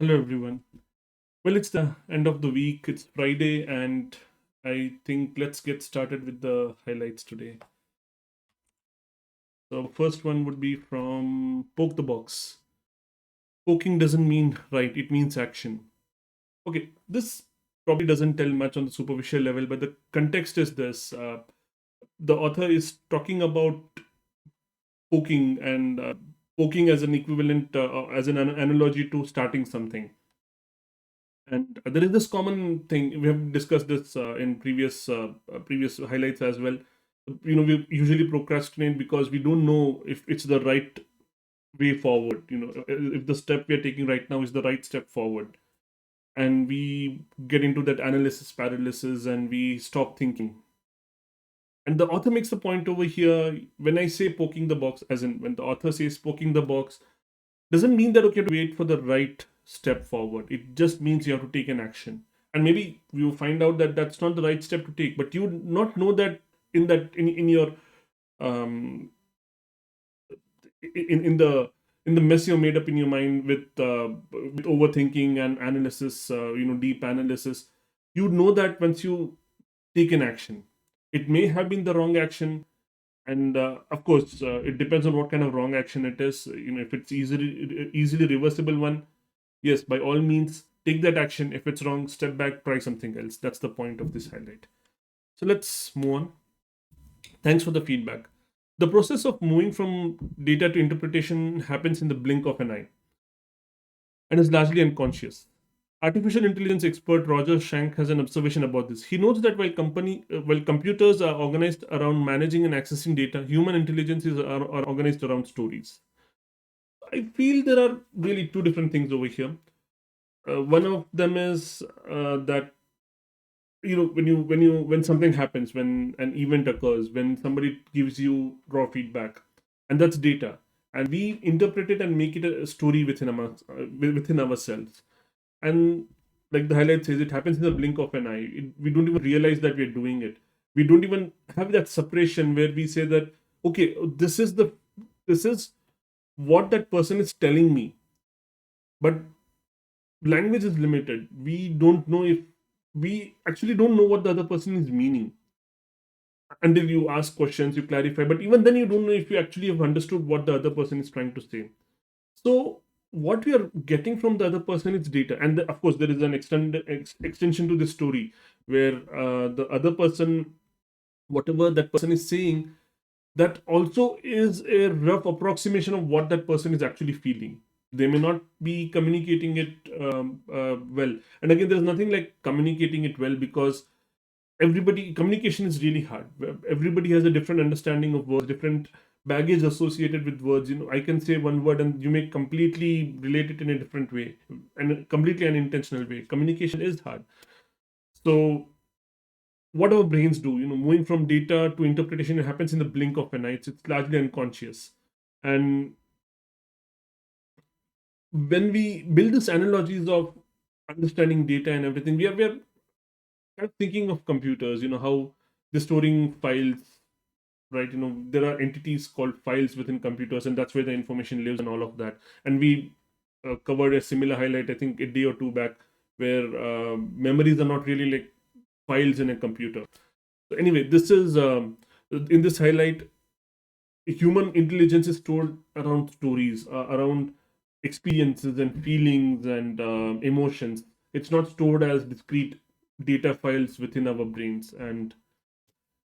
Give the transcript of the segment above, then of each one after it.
Hello, everyone. Well, it's the end of the week. It's Friday, and I think let's get started with the highlights today. So, first one would be from Poke the Box. Poking doesn't mean right, it means action. Okay, this probably doesn't tell much on the superficial level, but the context is this. The author is talking about poking and poking as an equivalent, as an analogy to starting something. And there is this common thing we have discussed this in previous highlights as well. We usually procrastinate because we don't know if it's the right way forward. If the step we are taking right now is the right step forward, and we get into that analysis paralysis and we stop thinking. And the author makes the point over here when I say poking the box, as in when the author says poking the box, doesn't mean that okay, you have to wait for the right step forward. It just means you have to take an action, and maybe you find out that that's not the right step to take, but you would not know that in your um in the mess you made up in your mind with overthinking and analysis, deep analysis. You know that once you take an action, it may have been the wrong action, and of course it depends on what kind of wrong action it is. If it's easily reversible one, yes, by all means, take that action. If it's wrong, step back, try something else. That's the point of this highlight. So let's move on. Thanks for the feedback. The process of moving from data to interpretation happens in the blink of an eye and is largely unconscious. Artificial intelligence expert Roger Schank has an observation about this. He notes that while computers are organized around managing and accessing data, human intelligence are organized around stories. I feel there are really two different things over here. One of them is that when something happens, when an event occurs, when somebody gives you raw feedback, and that's data, and we interpret it and make it a story within ourselves. And like the highlight says, it happens in the blink of an eye. We don't even realize that we're doing it. We don't even have that separation where we say that okay, this is what that person is telling me, but language is limited. We actually don't know what the other person is meaning until you ask questions, you clarify, but even then you don't know if you actually have understood what the other person is trying to say. So what we are getting from the other person is data, and of course there is an extension to this story where the other person, whatever that person is saying, that also is a rough approximation of what that person is actually feeling. They may not be communicating it well, and again there's nothing like communicating it well, because everybody communication is really hard. Everybody has a different understanding of words, different baggage associated with words. I can say one word and you may completely relate it in a different way, and a completely unintentional way. Communication is hard. So what our brains do, moving from data to interpretation, it happens in the blink of an eye. It's largely unconscious. And when we build these analogies of understanding data and everything, we are kind of thinking of computers, how they're storing files, right? There are entities called files within computers, and that's where the information lives and all of that. And we covered a similar highlight, I think, a day or two back, where memories are not really like files in a computer. So anyway, this is in this highlight, human intelligence is stored around stories, around experiences and feelings and emotions. It's not stored as discrete data files within our brains. And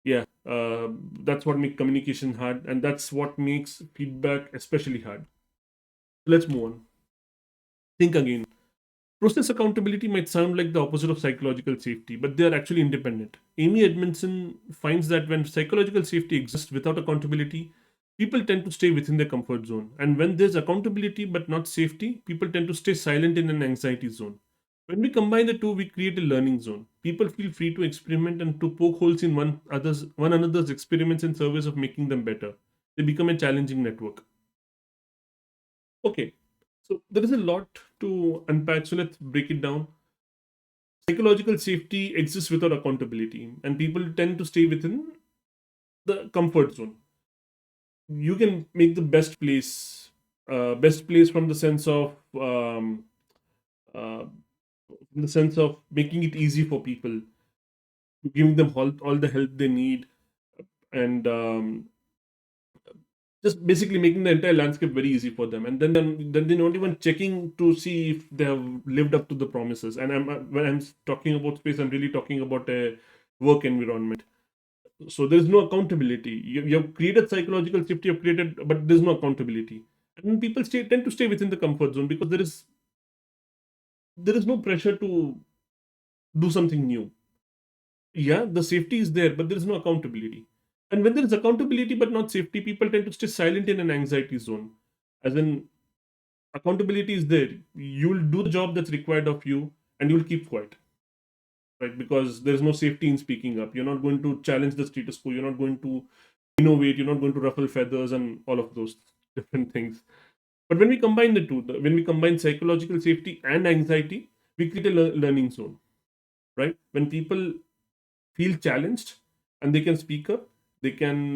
yeah, that's what makes communication hard, and that's what makes feedback especially hard. Let's move on. Think again. Process accountability might sound like the opposite of psychological safety, but they are actually independent. Amy Edmondson finds that when psychological safety exists without accountability, people tend to stay within their comfort zone. And when there's accountability but not safety, people tend to stay silent in an anxiety zone. When we combine the two, we create a learning zone. People feel free to experiment and to poke holes in one another's experiments in service of making them better. They become a challenging network. Okay, so there is a lot to unpack. So let's break it down. Psychological safety exists without accountability, and people tend to stay within the comfort zone. You can make the best place from the sense of uh, in the sense of making it easy for people, giving them all the help they need, and just basically making the entire landscape very easy for them. And then they're not even checking to see if they have lived up to the promises. And when I'm talking about space, I'm really talking about a work environment. So there's no accountability. You have created psychological safety, you've created, but there's no accountability. And people tend to stay within the comfort zone because there is no pressure to do something new. Yeah, the safety is there, but there is no accountability. And when there is accountability but not safety, people tend to stay silent in an anxiety zone. As in, accountability is there. You'll do the job that's required of you, and you'll keep quiet, right? Because there's no safety in speaking up. You're not going to challenge the status quo. You're not going to innovate. You're not going to ruffle feathers and all of those different things. But when we combine the two, when we combine psychological safety and anxiety, we create a learning zone, right? When people feel challenged and they can speak up, they can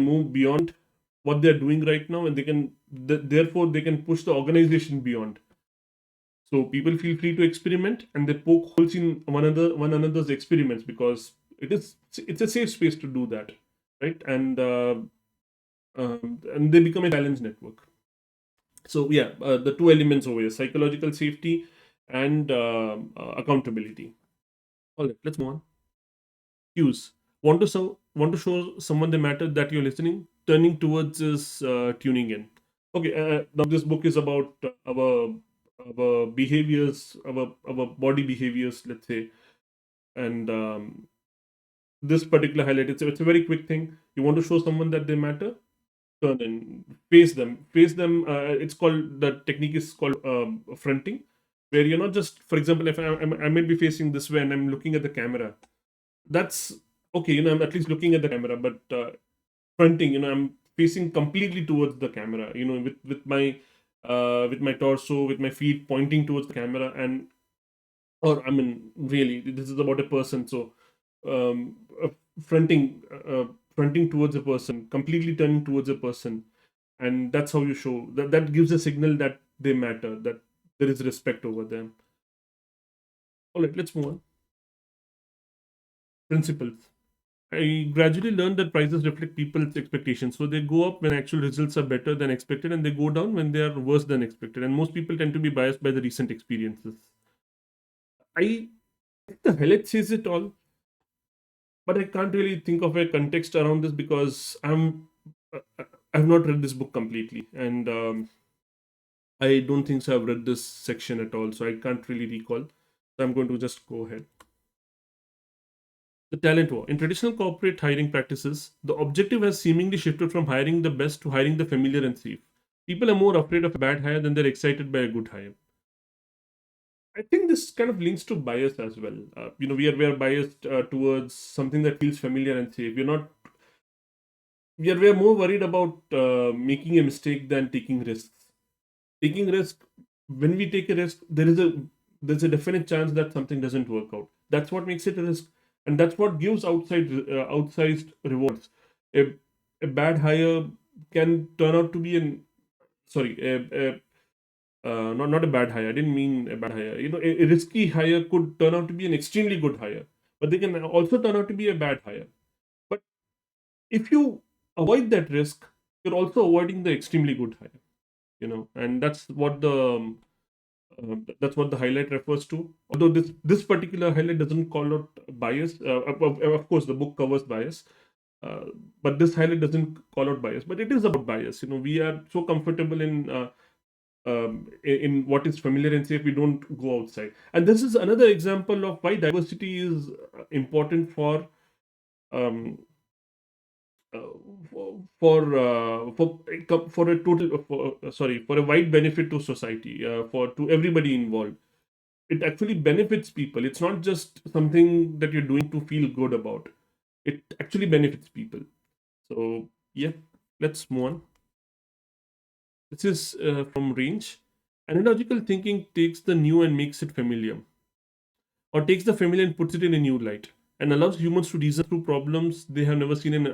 move beyond what they're doing right now, and therefore they can push the organization beyond. So people feel free to experiment, and they poke holes in one another's experiments, because it's a safe space to do that, right? And they become a challenge network. So yeah, the two elements over here: psychological safety and accountability. All right, let's move on. Cues. Want to show someone the matter that you're listening. Turning towards is tuning in. Okay, now this book is about our behaviors, our body behaviors, let's say. And this particular highlight, it's a very quick thing. You want to show someone that they matter, turn in, face them. It's called, the technique is called fronting, where you're not just, for example, if I might be facing this way and I'm looking at the camera, that's okay. I'm at least looking at the camera, but fronting, I'm facing completely towards the camera. With my torso, with my feet pointing towards the camera, and or I mean, really, this is about a person. So, um, uh, fronting, fronting towards a person, completely turning towards a person, and that's how you show that. That gives a signal that they matter, that there is respect over them. All right, let's move on. Principles. I gradually learned that prices reflect people's expectations. So they go up when actual results are better than expected, and they go down when they are worse than expected. And most people tend to be biased by the recent experiences. I think the highlight says it all, but I can't really think of a context around this, because I've not read this book completely, and I don't think so. I've read this section at all, so I can't really recall. So I'm going to just go ahead. The talent war. In traditional corporate hiring practices, the objective has seemingly shifted from hiring the best to hiring the familiar and safe. People are more afraid of a bad hire than they're excited by a good hire. I think this kind of links to bias as well. We are biased towards something that feels familiar and safe. We are more worried about making a mistake than taking risks. Taking risk, when we take a risk, there's a definite chance that something doesn't work out. That's what makes it a risk, and that's what gives outsized rewards. A a bad hire can turn out to be an sorry a not a bad hire. I didn't mean a bad hire. A risky hire could turn out to be an extremely good hire, but they can also turn out to be a bad hire. But if you avoid that risk, you're also avoiding the extremely good hire. And that's what the highlight refers to. Although this particular highlight doesn't call out bias. Of course, the book covers bias, uh, but this highlight doesn't call out bias. But it is about bias. We are so comfortable in what is familiar and safe. We don't go outside. And this is another example of why diversity is important um, uh, for a total for a wide benefit to society, for to everybody involved. It actually benefits people. It's not just something that you're doing to feel good about. It actually benefits people. So yeah, let's move on. This is from Range. Analogical thinking takes the new and makes it familiar, or takes the familiar and puts it in a new light, and allows humans to reason through problems they have never seen in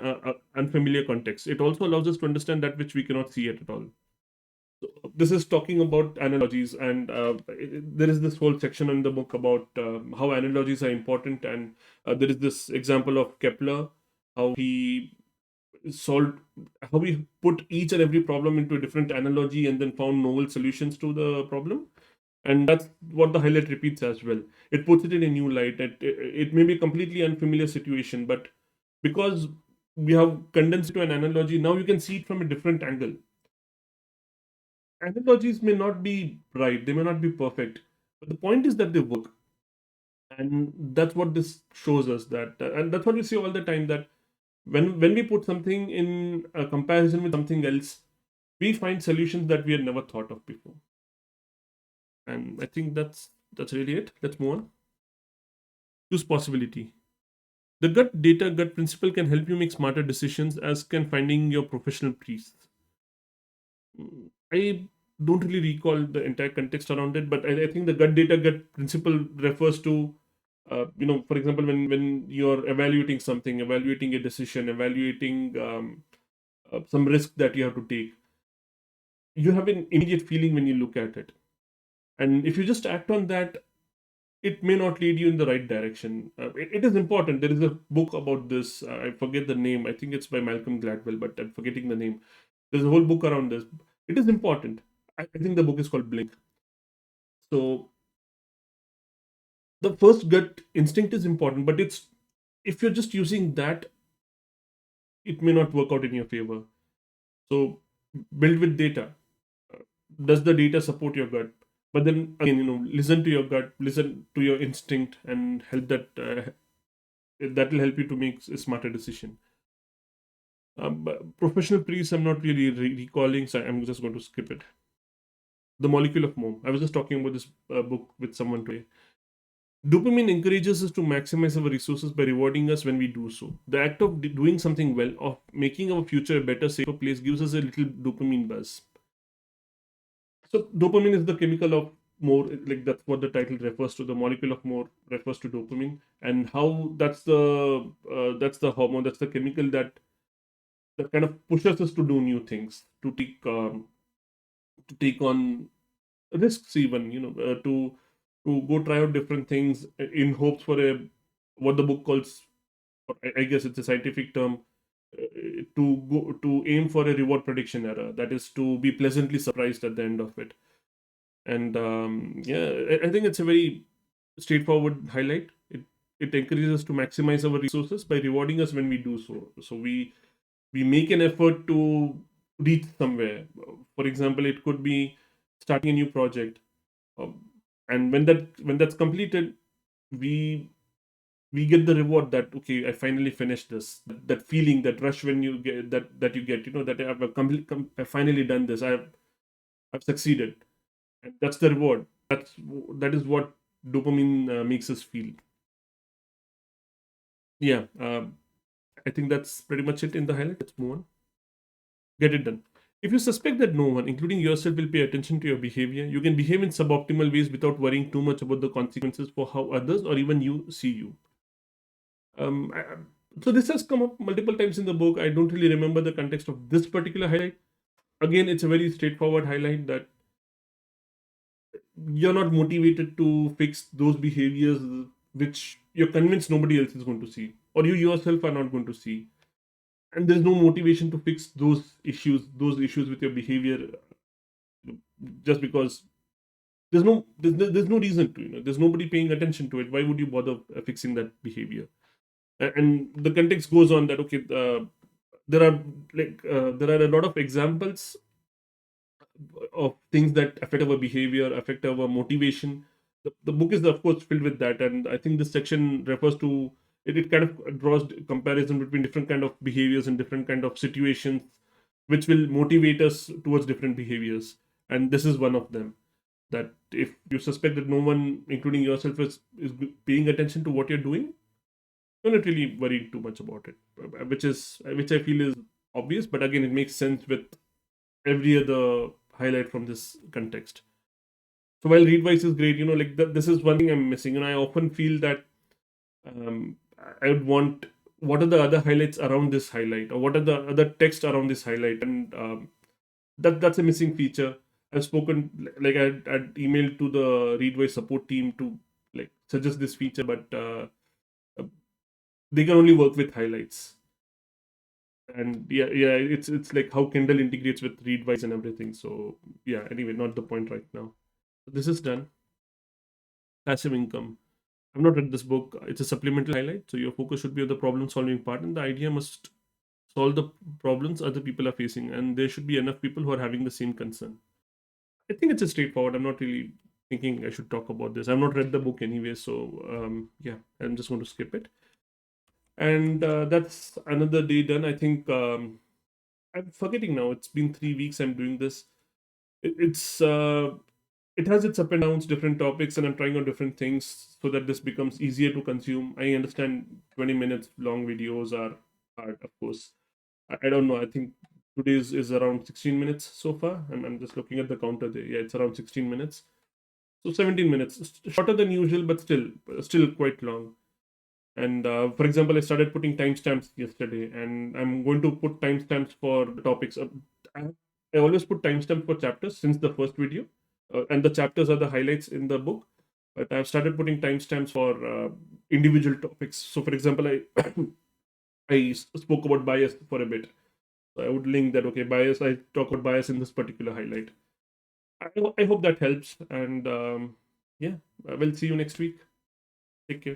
unfamiliar context. It also allows us to understand that which we cannot see at all. this is talking about analogies, and there is this whole section in the book about how analogies are important, and there is this example of Kepler, how he solved, how he put each and every problem into a different analogy and then found novel solutions to the problem. And that's what the highlight repeats as well. It puts it in a new light. It may be a completely unfamiliar situation, but because we have condensed it to an analogy, now you can see it from a different angle. Analogies may not be right, they may not be perfect, but the point is that they work. And that's what this shows us, that and that's what we see all the time, that when we put something in a comparison with something else, we find solutions that we had never thought of before. And I think that's really it. Let's move on. Choose possibility. The gut principle can help you make smarter decisions, as can finding your professional priest. I don't really recall the entire context around it, but I think the gut principle refers to, for example, when you're evaluating something, evaluating a decision, evaluating some risk that you have to take, you have an immediate feeling when you look at it, and if you just act on that, it may not lead you in the right direction. It is important. There is a book about this. I forget the name. I think it's by Malcolm Gladwell, but I'm forgetting the name. There's a whole book around this. It is important. I think the book is called Blink. So the first gut instinct is important, but it's, if you're just using that, it may not work out in your favor. So build with data. Does the data support your gut? But then again, listen to your gut, listen to your instinct, and help that. That will help you to make a smarter decision. But professional priest, I'm not really recalling, so I'm just going to skip it. The Molecule of Mom. I was just talking about this book with someone today. Dopamine encourages us to maximize our resources by rewarding us when we do so. The act of doing something well, of making our future a better, safer place, gives us a little dopamine buzz. So, dopamine is the chemical of more, like that's what the title refers to. The molecule of more refers to dopamine, and how that's the hormone, that's the chemical that kind of pushes us to do new things, to take on risks, even to go try out different things in hopes for a, what the book calls, I guess it's a scientific term, to aim for a reward prediction error, that is to be pleasantly surprised at the end of it. And yeah, I think it's a very straightforward highlight. It encourages us to maximize our resources by rewarding us when we do so. So we make an effort to reach somewhere. For example, it could be starting a new project, um, and when that's completed, we we get the reward that, okay, I finally finished this. That feeling, that rush when you get that you get, that I've finally done this. I've succeeded, and that's the reward. That is what dopamine makes us feel. Yeah, I think that's pretty much it in the highlight. Let's move on. Get it done. If you suspect that no one, including yourself, will pay attention to your behavior, you can behave in suboptimal ways without worrying too much about the consequences for how others or even you see you. Um, I, I- so this has come up multiple times in the book. I don't really remember the context of this particular highlight. Again, it's a very straightforward highlight that you're not motivated to fix those behaviors which you're convinced nobody else is going to see, or you yourself are not going to see. And there's no motivation to fix those issues with your behavior, just because there's no reason to, there's nobody paying attention to it. Why would you bother fixing that behavior? And the context goes on that, okay, there are there are a lot of examples of things that affect our behavior, affect our motivation. The book is, of course, filled with that, and I think this section refers to it. It kind of draws comparison between different kind of behaviors and different kind of situations, which will motivate us towards different behaviors. And this is one of them. That if you suspect that no one, including yourself, is paying attention to what you're doing, you're not really worried too much about it, which I feel is obvious. But again, it makes sense with every other highlight from this context. So while Readwise is great, like this is one thing I'm missing. I often feel that um, I would want, what are the other highlights around this highlight, or what are the other text around this highlight, and that's a missing feature. I've spoken, like I'd emailed to the Readwise support team to like suggest this feature, but uh, they can only work with highlights. And yeah, it's like how Kindle integrates with Readwise and everything. So yeah, anyway, not the point right now. This is done. Passive income. I've not read this book. It's a supplemental highlight. So your focus should be on the problem solving part, and the idea must solve the problems other people are facing, and there should be enough people who are having the same concern. I think it's a straightforward. I'm not really thinking I should talk about this. I've not read the book anyway, so yeah, I'm just going to skip it. And that's another day done. I think I'm forgetting now. It's been 3 weeks I'm doing this. It's it has its up and downs, different topics, and I'm trying on different things so that this becomes easier to consume. I understand 20 minutes long videos are hard, of course. I don't know. I think today's is around 16 minutes so far. I'm just looking at the counter there. Yeah, it's around 16 minutes. So 17 minutes, shorter than usual, but still quite long. And for example, I started putting timestamps yesterday, and I'm going to put timestamps for the topics. I, I always put timestamps for chapters since the first video, and the chapters are the highlights in the book. But I've started putting timestamps for individual topics. So, for example, I spoke about bias for a bit. So I would link that. Okay, bias. I talk about bias in this particular highlight. I hope that helps. And yeah, I will see you next week. Take care.